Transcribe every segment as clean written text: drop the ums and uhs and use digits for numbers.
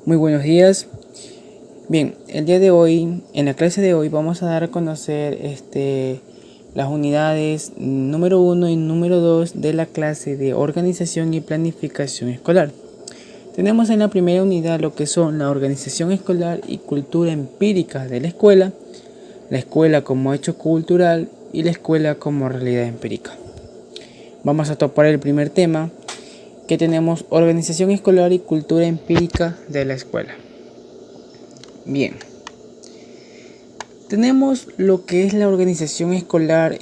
Muy buenos días. Bien, el día de hoy, en la clase de hoy, vamos a dar a conocer las unidades número 1 y número 2 de la clase de organización y planificación escolar. Tenemos en la primera unidad lo que son la organización escolar y cultura empírica de la escuela como hecho cultural y la escuela como realidad empírica. Vamos a topar el primer tema, que tenemos organización escolar y cultura empírica de la escuela. Bien, tenemos lo que es la organización escolar,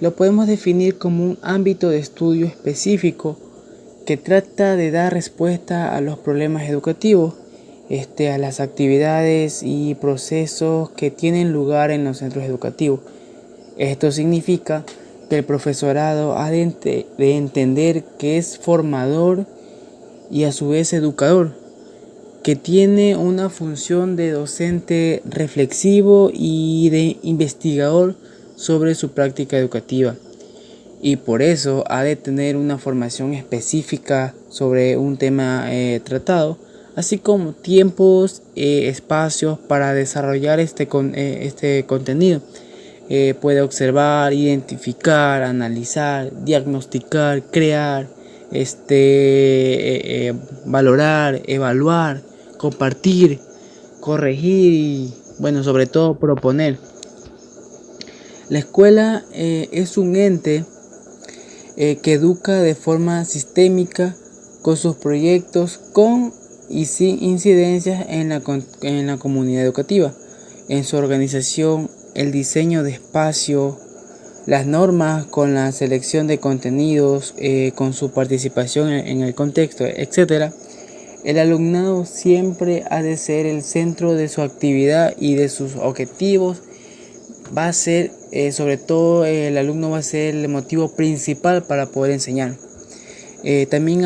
lo podemos definir como un ámbito de estudio específico que trata de dar respuesta a los problemas educativos, a las actividades y procesos que tienen lugar en los centros educativos. Esto significa que el profesorado ha de entender que es formador y a su vez educador, que tiene una función de docente reflexivo y de investigador sobre su práctica educativa, y por eso ha de tener una formación específica sobre un tema tratado, así como tiempos, espacios para desarrollar este contenido. Puede observar, identificar, analizar, diagnosticar, crear, valorar, evaluar, compartir, corregir y, bueno, sobre todo proponer. La escuela es un ente que educa de forma sistémica con sus proyectos, con y sin incidencias en la comunidad educativa, en su organización, el diseño de espacio, las normas con la selección de contenidos, con su participación en el contexto, etc. El alumnado siempre ha de ser el centro de su actividad y de sus objetivos. Va a ser, sobre todo, el alumno va a ser el motivo principal para poder enseñar. También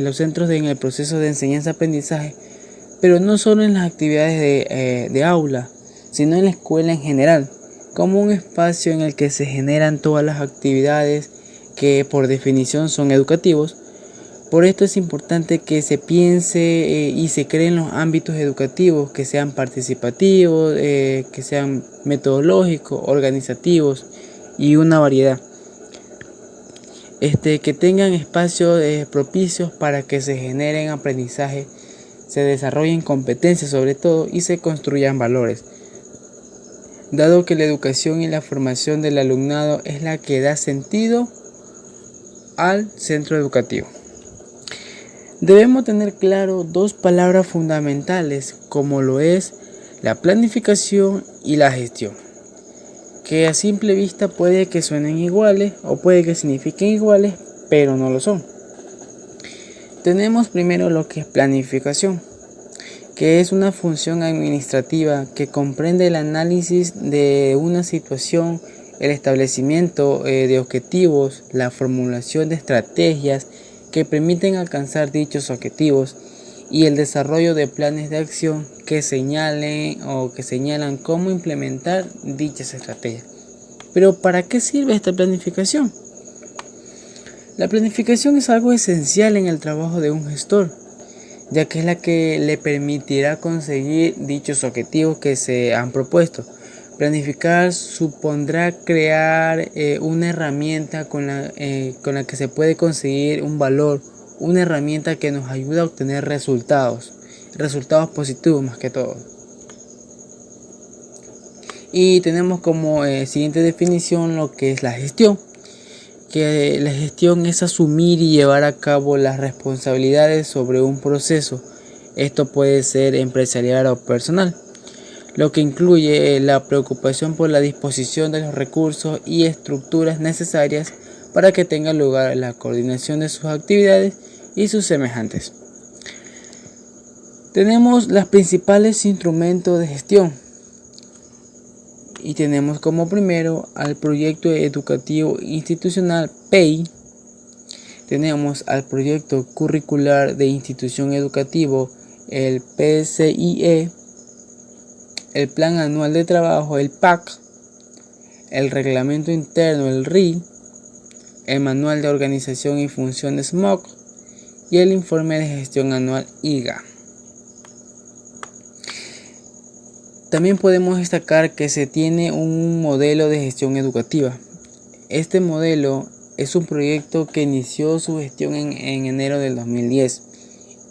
los centros en el proceso de enseñanza-aprendizaje, pero no solo en las actividades de aula, sino en la escuela en general, como un espacio en el que se generan todas las actividades que por definición son educativos. Por esto es importante que se piense y se creen los ámbitos educativos que sean participativos, que sean metodológicos, organizativos y una variedad. Que tengan espacios propicios para que se generen aprendizaje, se desarrollen competencias sobre todo y se construyan valores. Dado que la educación y la formación del alumnado es la que da sentido al centro educativo. Debemos tener claro dos palabras fundamentales, como lo es la planificación y la gestión, que a simple vista puede que suenen iguales o puede que signifiquen iguales, pero no lo son. Tenemos primero lo que es planificación, que es una función administrativa que comprende el análisis de una situación, el establecimiento de objetivos, la formulación de estrategias que permiten alcanzar dichos objetivos y el desarrollo de planes de acción que señalan cómo implementar dichas estrategias. Pero ¿para qué sirve esta planificación? La planificación es algo esencial en el trabajo de un gestor, ya que es la que le permitirá conseguir dichos objetivos que se han propuesto. Planificar supondrá crear una herramienta con la que se puede conseguir un valor, una herramienta que nos ayuda a obtener resultados positivos más que todo. Y tenemos como siguiente definición lo que es la gestión, que la gestión es asumir y llevar a cabo las responsabilidades sobre un proceso. Esto puede ser empresarial o personal, lo que incluye la preocupación por la disposición de los recursos y estructuras necesarias para que tenga lugar la coordinación de sus actividades y sus semejantes. Tenemos los principales instrumentos de gestión y tenemos como primero al proyecto educativo institucional PEI. Tenemos al proyecto curricular de institución educativo, el PCIE, el plan anual de trabajo, el PAC, el reglamento interno, el RI, el manual de organización y funciones MOC y el informe de gestión anual IGA. También podemos destacar que se tiene un modelo de gestión educativa. Este modelo es un proyecto que inició su gestión en enero del 2010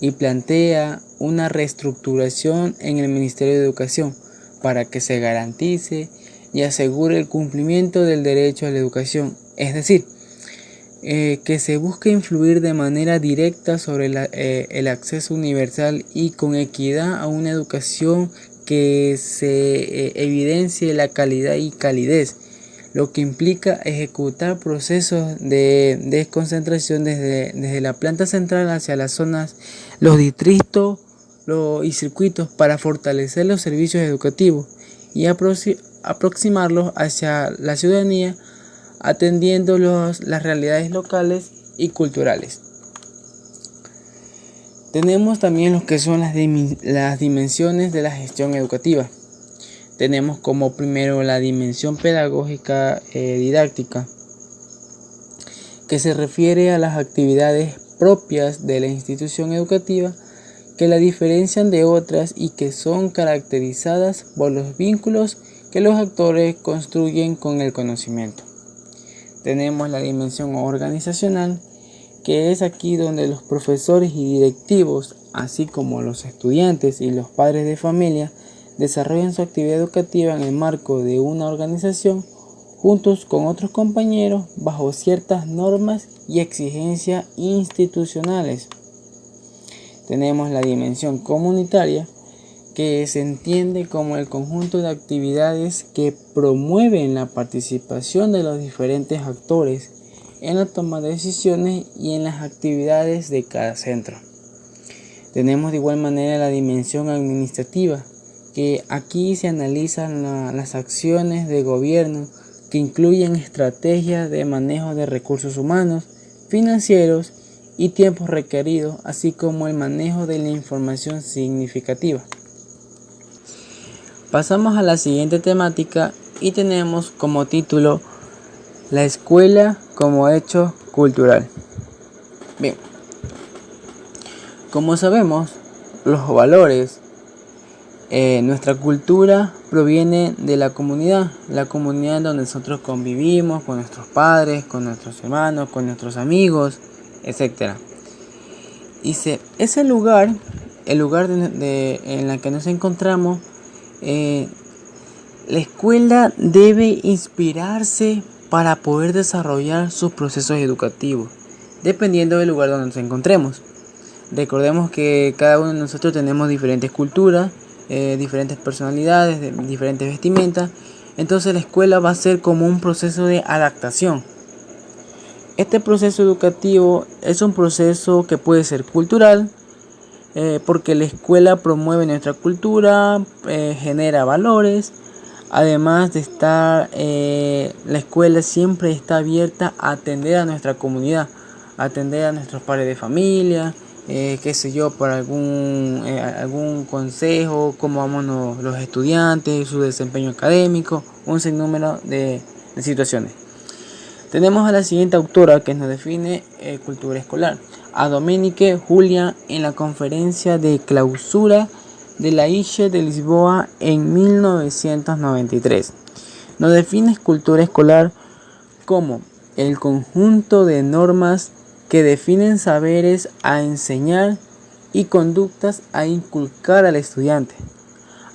y plantea una reestructuración en el Ministerio de Educación para que se garantice y asegure el cumplimiento del derecho a la educación, es decir, que se busque influir de manera directa sobre el acceso universal y con equidad a una educación que se evidencie la calidad y calidez, lo que implica ejecutar procesos de desconcentración desde la planta central hacia las zonas, los distritos y circuitos para fortalecer los servicios educativos y aproximarlos hacia la ciudadanía, atendiendo las realidades locales y culturales. Tenemos también lo que son las dimensiones de la gestión educativa. Tenemos como primero la dimensión pedagógica didáctica, que se refiere a las actividades propias de la institución educativa que la diferencian de otras y que son caracterizadas por los vínculos que los actores construyen con el conocimiento. Tenemos la dimensión organizacional, que es aquí donde los profesores y directivos, así como los estudiantes y los padres de familia, desarrollan su actividad educativa en el marco de una organización juntos con otros compañeros bajo ciertas normas y exigencias institucionales. Tenemos la dimensión comunitaria, que se entiende como el conjunto de actividades que promueven la participación de los diferentes actores en la toma de decisiones y en las actividades de cada centro. Tenemos de igual manera la dimensión administrativa, que aquí se analizan las acciones de gobierno que incluyen estrategias de manejo de recursos humanos, financieros y tiempos requeridos, así como el manejo de la información significativa. Pasamos a la siguiente temática y tenemos como título la escuela como hecho cultural. Bien, como sabemos, los valores, nuestra cultura proviene de la comunidad donde nosotros convivimos con nuestros padres, con nuestros hermanos, con nuestros amigos, etc. Y ese lugar, el lugar en el que nos encontramos, la escuela debe inspirarse para poder desarrollar sus procesos educativos, dependiendo del lugar donde nos encontremos. Recordemos que cada uno de nosotros tenemos diferentes culturas, diferentes personalidades, diferentes vestimentas. Entonces la escuela va a ser como un proceso de adaptación. Este proceso educativo es un proceso que puede ser cultural, porque la escuela promueve nuestra cultura, genera valores. Además de estar, la escuela siempre está abierta a atender a nuestra comunidad, a atender a nuestros padres de familia, para algún consejo, cómo vamos los estudiantes, su desempeño académico, un sinnúmero de situaciones. Tenemos a la siguiente autora que nos define cultura escolar, a Dominique Julia, en la conferencia de clausura de la ICHE de Lisboa en 1993. Nos define cultura escolar como el conjunto de normas que definen saberes a enseñar y conductas a inculcar al estudiante,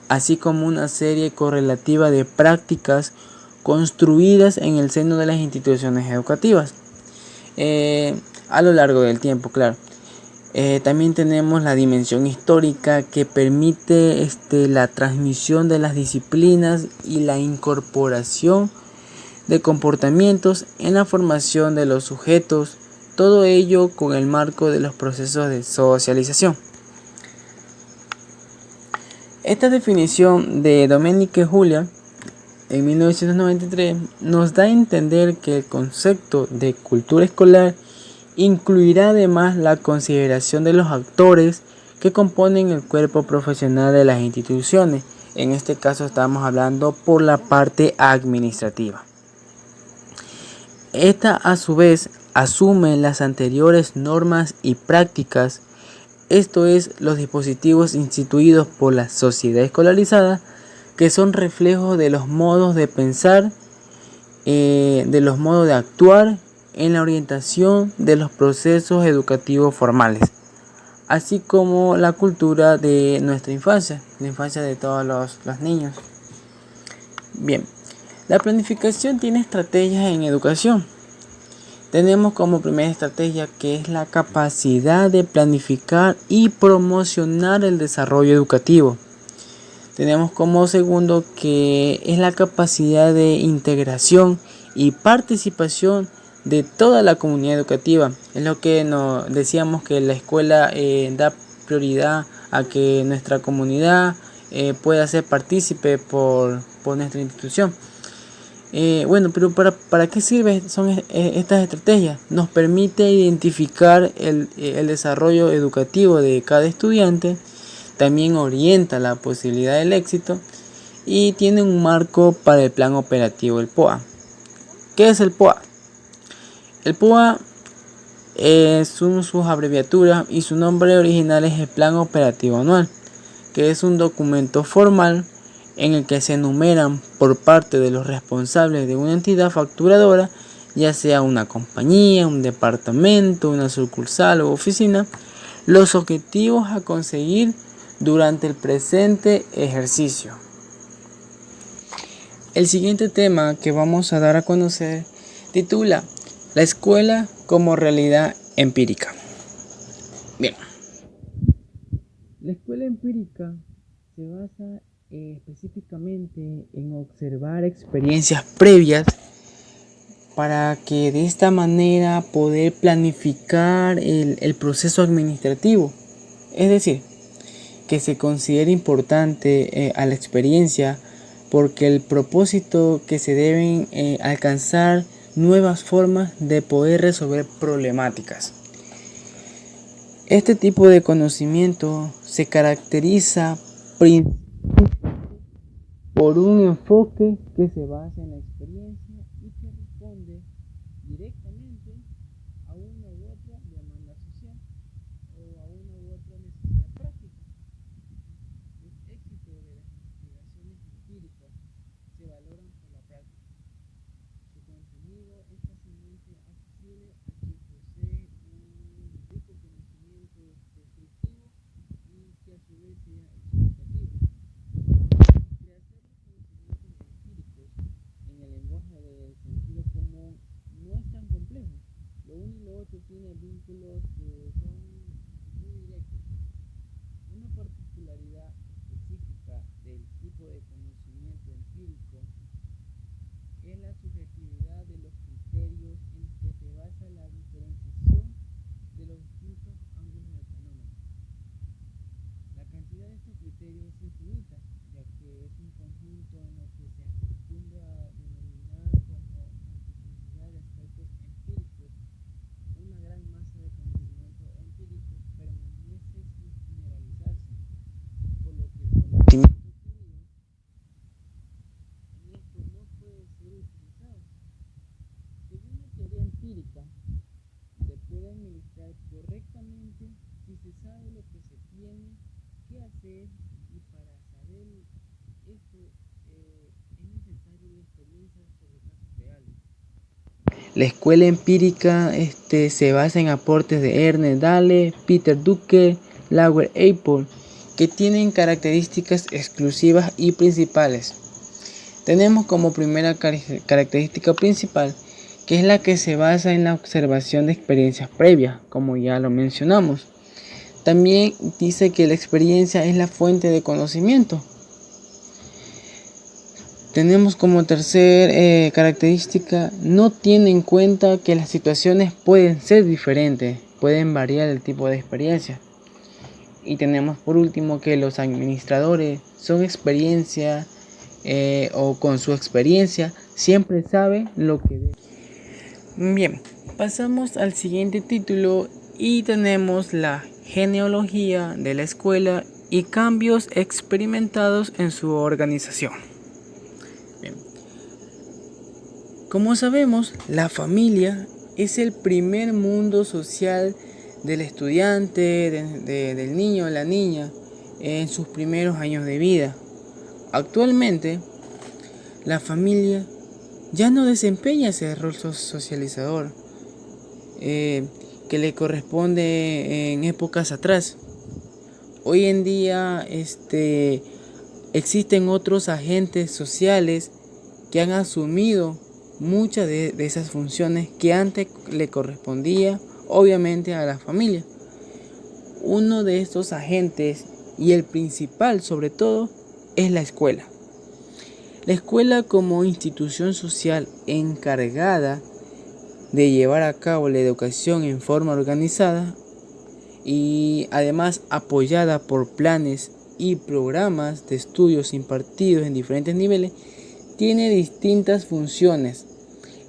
así como una serie correlativa de prácticas construidas en el seno de las instituciones educativas a lo largo del tiempo, claro. También tenemos la dimensión histórica, que permite la transmisión de las disciplinas y la incorporación de comportamientos en la formación de los sujetos, todo ello con el marco de los procesos de socialización. Esta definición de Dominique Julia en 1993 nos da a entender que el concepto de cultura escolar incluirá además la consideración de los actores que componen el cuerpo profesional de las instituciones. En este caso estamos hablando por la parte administrativa. Esta a su vez asume las anteriores normas y prácticas, esto es, los dispositivos instituidos por la sociedad escolarizada, que son reflejos de los modos de pensar, de los modos de actuar en la orientación de los procesos educativos formales, así como la cultura de nuestra infancia, la infancia de todos los niños. Bien, la planificación tiene estrategias en educación. Tenemos como primera estrategia que es la capacidad de planificar y promocionar el desarrollo educativo. Tenemos como segundo que es la capacidad de integración y participación de toda la comunidad educativa. Es lo que nos decíamos, que la escuela da prioridad a que nuestra comunidad pueda ser partícipe por nuestra institución. Pero ¿para qué sirven estas estrategias? Nos permite identificar el desarrollo educativo de cada estudiante, también orienta la posibilidad del éxito y tiene un marco para el plan operativo, el POA. ¿Qué es el POA? El POA son sus abreviaturas y su nombre original es el Plan Operativo Anual, que es un documento formal en el que se enumeran por parte de los responsables de una entidad facturadora, ya sea una compañía, un departamento, una sucursal o oficina, los objetivos a conseguir durante el presente ejercicio. El siguiente tema que vamos a dar a conocer titula La escuela como realidad empírica. Bien, la escuela empírica se basa específicamente en observar experiencias previas para que de esta manera poder planificar el proceso administrativo. Es decir, que se considera importante a la experiencia porque el propósito que se deben alcanzar nuevas formas de poder resolver problemáticas. Este tipo de conocimiento se caracteriza por un enfoque que se basa en la experiencia y que responde directamente a una u otra demanda social o a una u otra necesidad práctica. Los éxitos de las investigaciones empíricas se valoran por la práctica. Su contenido es fácilmente accesible a quien posee un rico conocimiento descriptivo y que a su vez sea explicativo. Rehacer los conocimientos empíricos en el lenguaje del sentido común no es tan complejo. Lo uno y lo otro tienen vínculos que son muy directos. Una particularidad específica del tipo de conocimiento empírico es la subjetividad de los criterios en que se basa la diferenciación de los distintos ángulos del fenómeno. La cantidad de estos criterios es infinita, ya que es un conjunto en lo que se acostumbra a denominar como multiplicidad de aspectos empíricos. Una gran masa de conocimiento empírico permanece sin generalizarse, por lo que el conocimiento obtenido en esto no puede ser utilizado. Según la teoría empírica, se puede administrar correctamente si se sabe lo que se tiene que hacer, y para saber esto es necesario la experiencia sobre casos reales. La escuela empírica se basa en aportes de Ernest Dale, Peter Drucker, Laura Apple, que tienen características exclusivas y principales. Tenemos como primera característica principal, que es la que se basa en la observación de experiencias previas, como ya lo mencionamos. También dice que la experiencia es la fuente de conocimiento. Tenemos como tercera característica, no tiene en cuenta que las situaciones pueden ser diferentes, pueden variar el tipo de experiencia. Y tenemos por último que los administradores son experiencia o con su experiencia siempre saben lo que deben. Bien, pasamos al siguiente título y tenemos la genealogía de la escuela y cambios experimentados en su organización. Bien. Como sabemos, la familia es el primer mundo social del estudiante, del niño o la niña en sus primeros años de vida. Actualmente, la familia ya no desempeña ese rol socializador que le corresponde en épocas atrás. Hoy en día existen otros agentes sociales que han asumido muchas de esas funciones que antes le correspondía obviamente a la familia. Uno de estos agentes, y el principal sobre todo, es la escuela. La escuela como institución social encargada de llevar a cabo la educación en forma organizada y además apoyada por planes y programas de estudios impartidos en diferentes niveles, tiene distintas funciones,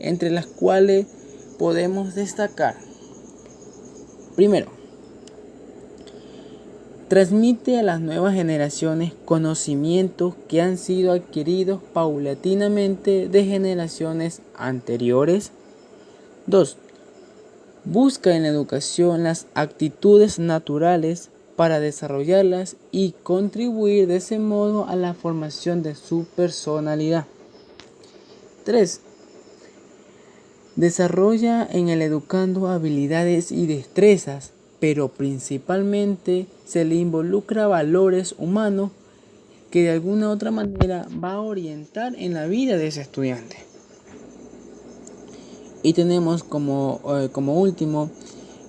entre las cuales podemos destacar: primero, transmite a las nuevas generaciones conocimientos que han sido adquiridos paulatinamente de generaciones anteriores. 2. Busca en la educación las actitudes naturales para desarrollarlas y contribuir de ese modo a la formación de su personalidad. 3. Desarrolla en el educando habilidades y destrezas, pero principalmente se le involucra valores humanos que de alguna u otra manera va a orientar en la vida de ese estudiante. Y tenemos como último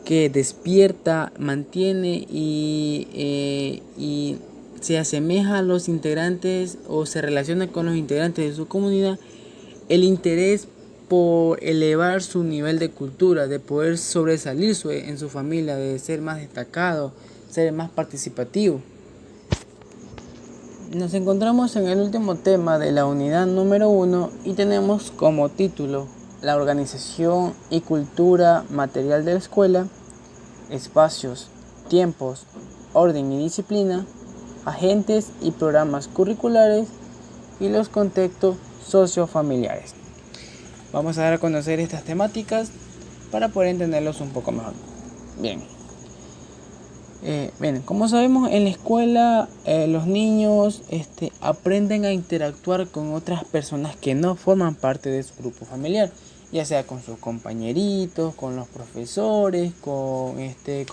que despierta, mantiene y se asemeja a los integrantes o se relaciona con los integrantes de su comunidad el interés por elevar su nivel de cultura, de poder sobresalir en su familia, de ser más destacado, ser más participativo. Nos encontramos en el último tema de la unidad número 1 y tenemos como título: la organización y cultura material de la escuela, espacios, tiempos, orden y disciplina, agentes y programas curriculares y los contextos sociofamiliares. Vamos a dar a conocer estas temáticas para poder entenderlos un poco mejor. Bien, como sabemos, en la escuela los niños aprenden a interactuar con otras personas que no forman parte de su grupo familiar, ya sea con sus compañeritos, con los profesores, con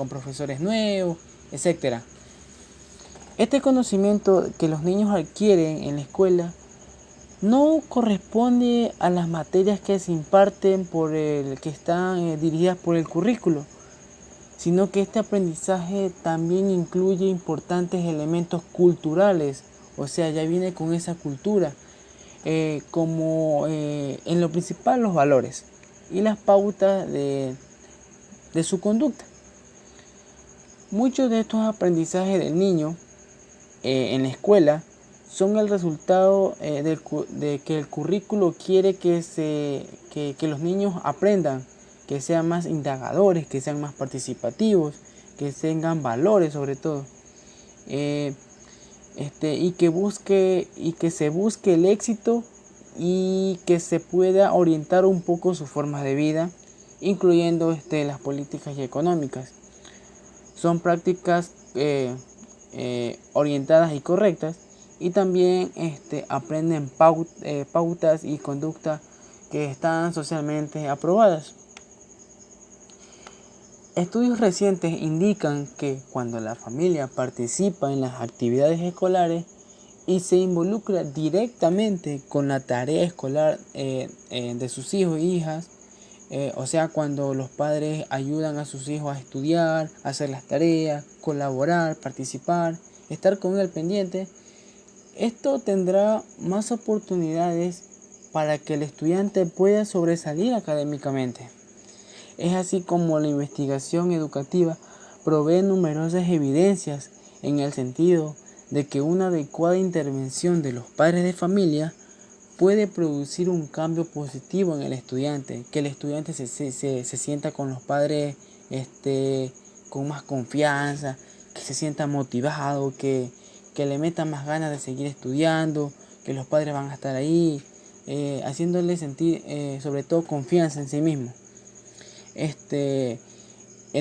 profesores nuevos, etc. Este conocimiento que los niños adquieren en la escuela no corresponde a las materias que se imparten que están dirigidas por el currículo, sino que este aprendizaje también incluye importantes elementos culturales, o sea, ya viene con esa cultura, como en lo principal los valores y las pautas de su conducta. Muchos de estos aprendizajes del niño en la escuela son el resultado de que el currículo quiere que los niños aprendan, que sean más indagadores, que sean más participativos, que tengan valores sobre todo, y que se busque el éxito y que se pueda orientar un poco sus formas de vida, incluyendo las políticas y económicas. Son prácticas orientadas y correctas, y también aprenden pautas y conductas que están socialmente aprobadas. Estudios recientes indican que cuando la familia participa en las actividades escolares y se involucra directamente con la tarea escolar de sus hijos e hijas, o sea, cuando los padres ayudan a sus hijos a estudiar, a hacer las tareas, colaborar, participar, estar con él pendiente, esto tendrá más oportunidades para que el estudiante pueda sobresalir académicamente. Es así como la investigación educativa provee numerosas evidencias en el sentido de que una adecuada intervención de los padres de familia puede producir un cambio positivo en el estudiante, que el estudiante se sienta con los padres con más confianza, que se sienta motivado, que le meta más ganas de seguir estudiando, que los padres van a estar ahí, haciéndole sentir sobre todo confianza en sí mismo. El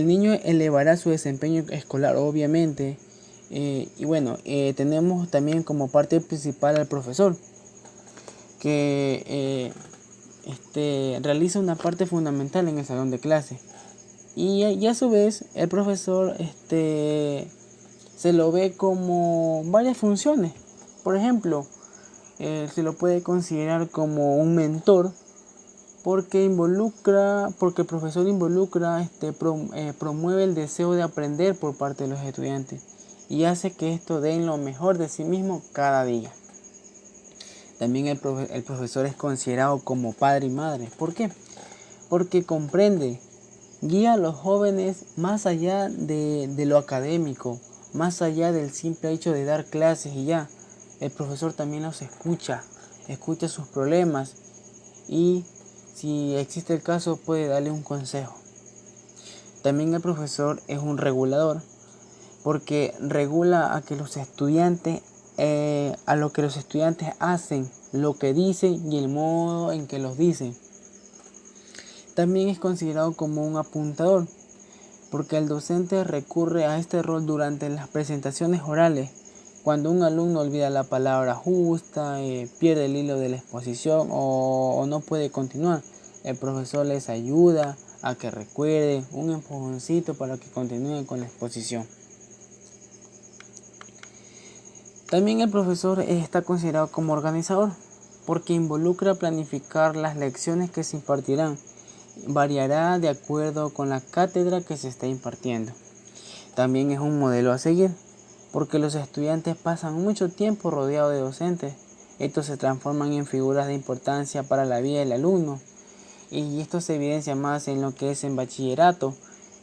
niño elevará su desempeño escolar, obviamente, Tenemos también como parte principal al profesor, que realiza una parte fundamental en el salón de clase. Y a su vez el profesor se lo ve como varias funciones. Por ejemplo, se lo puede considerar como un mentor porque el profesor promueve el deseo de aprender por parte de los estudiantes y hace que estos den lo mejor de sí mismo cada día. También el profesor es considerado como padre y madre. ¿Por qué? Porque comprende, guía a los jóvenes más allá de lo académico, más allá del simple hecho de dar clases y ya. El profesor también los escucha sus problemas y si existe el caso puede darle un consejo. También el profesor es un regulador porque regula a que los estudiantes a lo que los estudiantes hacen, lo que dicen y el modo en que los dicen. También es considerado como un apuntador, porque el docente recurre a este rol durante las presentaciones orales, cuando un alumno olvida la palabra justa, pierde el hilo de la exposición o no puede continuar. El profesor les ayuda a que recuerden, un empujoncito para que continúen con la exposición. También el profesor está considerado como organizador porque involucra planificar las lecciones que se impartirán. Variará de acuerdo con la cátedra que se está impartiendo. También es un modelo a seguir porque los estudiantes pasan mucho tiempo rodeados de docentes. Estos se transforman en figuras de importancia para la vida del alumno y esto se evidencia más en lo que es en bachillerato,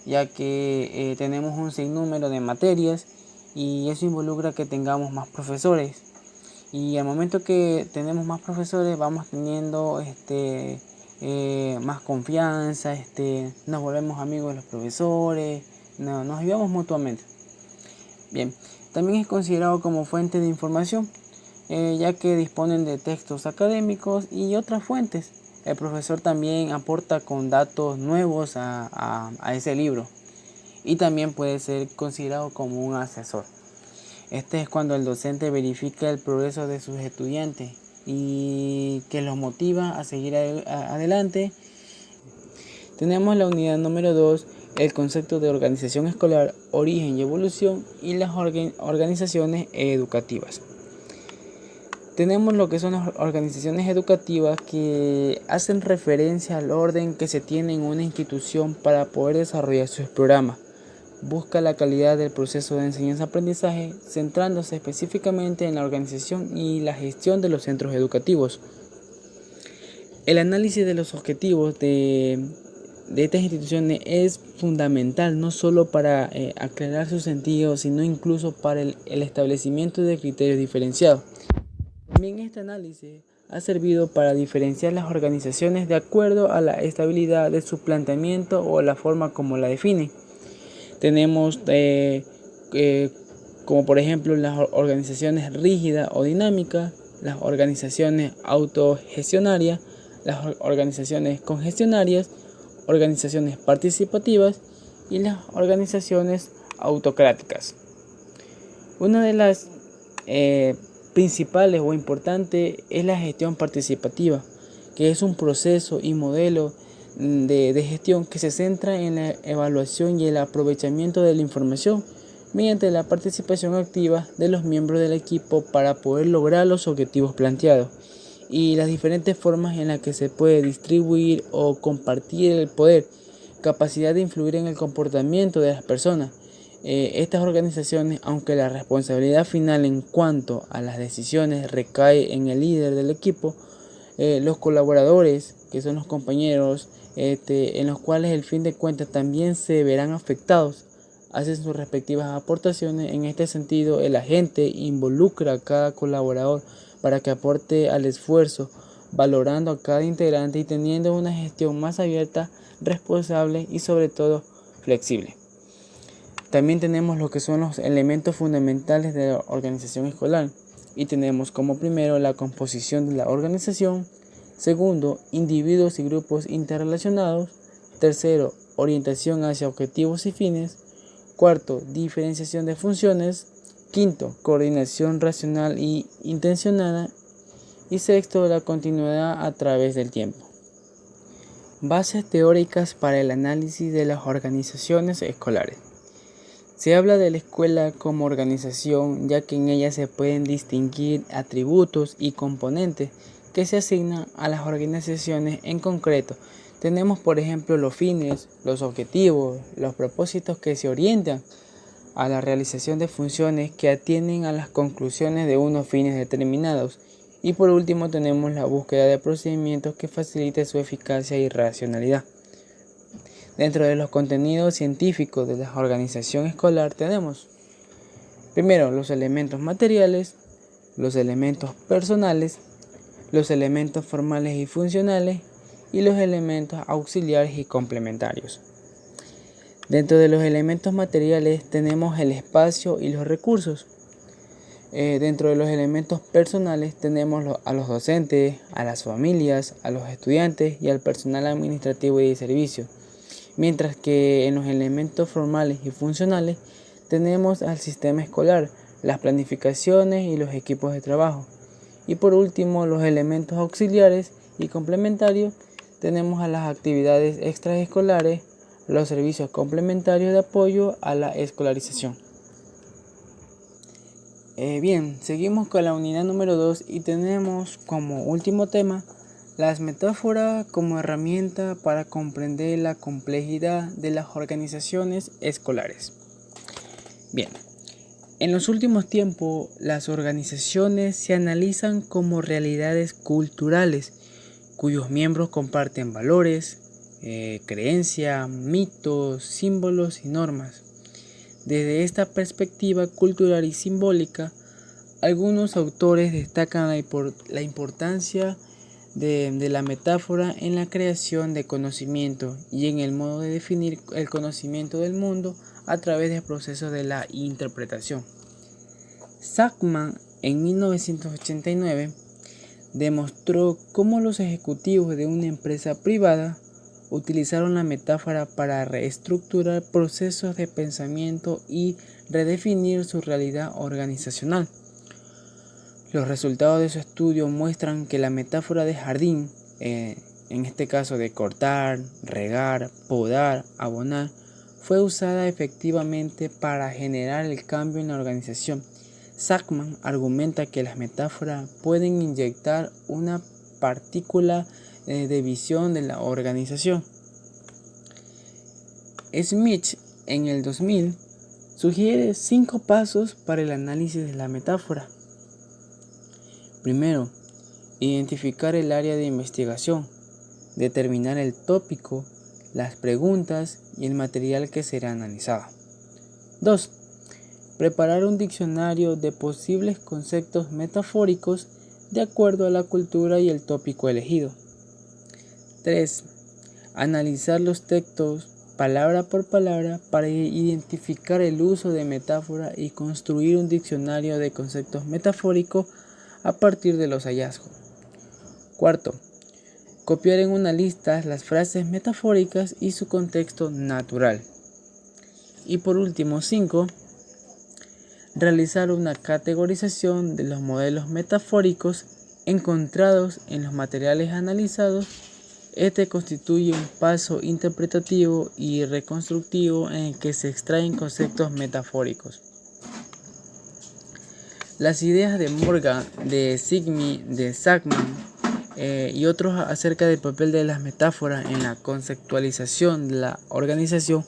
ya que tenemos un sinnúmero de materias y eso involucra que tengamos más profesores y al momento que tenemos más profesores vamos teniendo más confianza, nos volvemos amigos de los profesores, nos ayudamos mutuamente. Bien, también es considerado como fuente de información, ya que disponen de textos académicos y otras fuentes. El profesor también aporta con datos nuevos a ese libro y también puede ser considerado como un asesor. Este es cuando el docente verifica el progreso de sus estudiantes y que los motiva a seguir adelante. Tenemos la unidad número 2, el concepto de organización escolar, origen y evolución y las organizaciones educativas. Tenemos lo que son las organizaciones educativas que hacen referencia al orden que se tiene en una institución para poder desarrollar sus programas. Busca la calidad del proceso de enseñanza-aprendizaje, centrándose específicamente en la organización y la gestión de los centros educativos. El análisis de los objetivos de estas instituciones es fundamental, no solo para aclarar su sentido, sino incluso para el establecimiento de criterios diferenciados. También este análisis ha servido para diferenciar las organizaciones de acuerdo a la estabilidad de su planteamiento o la forma como la definen. Tenemos como por ejemplo las organizaciones rígidas o dinámicas, las organizaciones autogestionarias, las organizaciones congestionarias, organizaciones participativas y las organizaciones autocráticas. Una de las principales o importantes es la gestión participativa, que es un proceso y modelo de gestión que se centra en la evaluación y el aprovechamiento de la información mediante la participación activa de los miembros del equipo para poder lograr los objetivos planteados y las diferentes formas en las que se puede distribuir o compartir el poder, capacidad de influir en el comportamiento de las personas. Estas organizaciones, aunque la responsabilidad final en cuanto a las decisiones recae en el líder del equipo, los colaboradores, que son los compañeros, en los cuales el fin de cuentas también se verán afectados, hacen sus respectivas aportaciones. En este sentido, el agente involucra a cada colaborador para que aporte al esfuerzo, valorando a cada integrante y teniendo una gestión más abierta, responsable y sobre todo flexible. También tenemos lo que son los elementos fundamentales de la organización escolar y tenemos como primero la composición de la organización, segundo, individuos y grupos interrelacionados, tercero, orientación hacia objetivos y fines, cuarto, diferenciación de funciones, Quinto, coordinación racional y intencionada. Y sexto, la continuidad a través del tiempo. Bases teóricas para el análisis de las organizaciones escolares. Se habla de la escuela como organización, ya que en ella se pueden distinguir atributos y componentes que se asignan a las organizaciones en concreto. Tenemos, por ejemplo, los fines, los objetivos, los propósitos que se orientan a la realización de funciones que atienden a las conclusiones de unos fines determinados. Y por último tenemos la búsqueda de procedimientos que faciliten su eficacia y racionalidad. Dentro de los contenidos científicos de la organización escolar tenemos primero los elementos materiales, los elementos personales, los elementos formales y funcionales y los elementos auxiliares y complementarios. Dentro de los elementos materiales tenemos el espacio y los recursos. Dentro de los elementos personales tenemos a los docentes, a las familias, a los estudiantes y al personal administrativo y de servicio. Mientras que en los elementos formales y funcionales tenemos al sistema escolar, las planificaciones y los equipos de trabajo. Y por último, los elementos auxiliares y complementarios tenemos a las actividades extraescolares, los servicios complementarios de apoyo a la escolarización. Bien, seguimos con la unidad número 2 y tenemos como último tema las metáforas como herramienta para comprender la complejidad de las organizaciones escolares. Bien, en los últimos tiempos las organizaciones se analizan como realidades culturales cuyos miembros comparten valores, creencias, mitos, símbolos y normas. Desde esta perspectiva cultural y simbólica, algunos autores destacan la importancia de la metáfora en la creación de conocimiento y en el modo de definir el conocimiento del mundo a través del proceso de la interpretación. Sackman, en 1989, demostró cómo los ejecutivos de una empresa privada utilizaron la metáfora para reestructurar procesos de pensamiento y redefinir su realidad organizacional. Los resultados de su estudio muestran que la metáfora de jardín, en este caso de cortar, regar, podar, abonar, fue usada efectivamente para generar el cambio en la organización. Sackman argumenta que las metáforas pueden inyectar una partícula de visión de la organización. Smith, en el 2000, sugiere 5 pasos para el análisis de la metáfora. Primero, identificar el área de investigación, determinar el tópico, las preguntas y el material que será analizado. 2. Preparar un diccionario de posibles conceptos metafóricos de acuerdo a la cultura y el tópico elegido. 3. Analizar los textos palabra por palabra para identificar el uso de metáfora y construir un diccionario de conceptos metafóricos a partir de los hallazgos. 4. Copiar en una lista las frases metafóricas y su contexto natural. Y por último, 5. Realizar una categorización de los modelos metafóricos encontrados en los materiales analizados. Este constituye un paso interpretativo y reconstructivo en el que se extraen conceptos metafóricos. Las ideas de Morgan, de Sigmi, de Sackman y otros acerca del papel de las metáforas en la conceptualización de la organización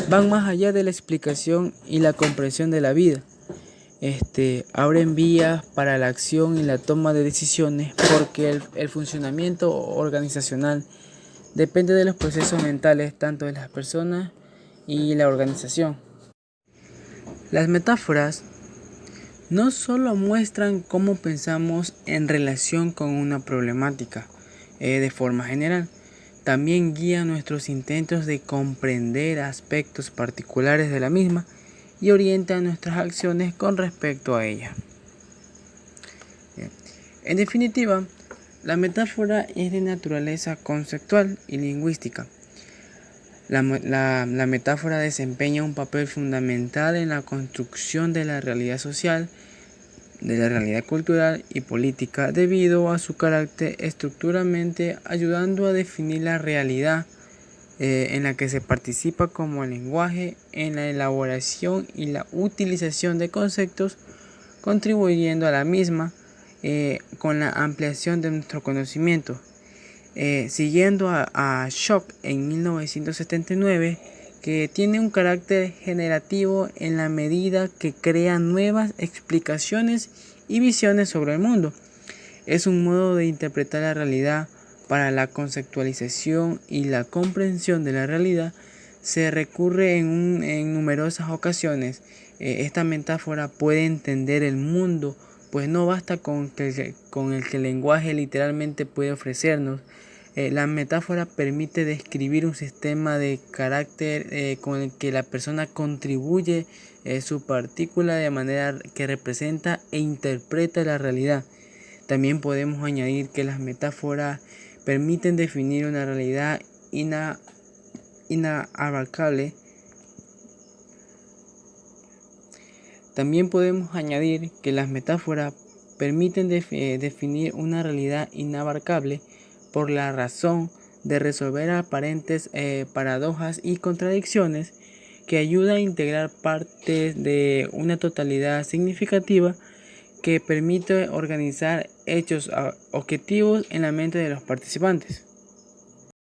van más allá de la explicación y la comprensión de la vida. Abren vías para la acción y la toma de decisiones porque el funcionamiento organizacional depende de los procesos mentales tanto de las personas y la organización. Las metáforas no solo muestran cómo pensamos en relación con una problemática de forma general, también guían nuestros intentos de comprender aspectos particulares de la misma y orienta nuestras acciones con respecto a ella. En definitiva, la metáfora es de naturaleza conceptual y lingüística. La metáfora desempeña un papel fundamental en la construcción de la realidad social, de la realidad cultural y política debido a su carácter estructuralmente ayudando a definir la realidad en la que se participa como lenguaje en la elaboración y la utilización de conceptos, contribuyendo a la misma con la ampliación de nuestro conocimiento. Siguiendo a Schock en 1979, que tiene un carácter generativo en la medida que crea nuevas explicaciones y visiones sobre el mundo. Es un modo de interpretar la realidad. Para la conceptualización y la comprensión de la realidad se recurre en numerosas ocasiones. Esta metáfora puede entender el mundo, pues no basta con el que el lenguaje literalmente puede ofrecernos. La metáfora permite describir un sistema de carácter con el que la persona contribuye su partícula de manera que representa e interpreta la realidad. También podemos añadir que las metáforas permiten definir una realidad inabarcable. También podemos añadir que las metáforas permiten definir una realidad inabarcable por la razón de resolver aparentes paradojas y contradicciones que ayuda a integrar partes de una totalidad significativa que permite organizar hechos objetivos en la mente de los participantes.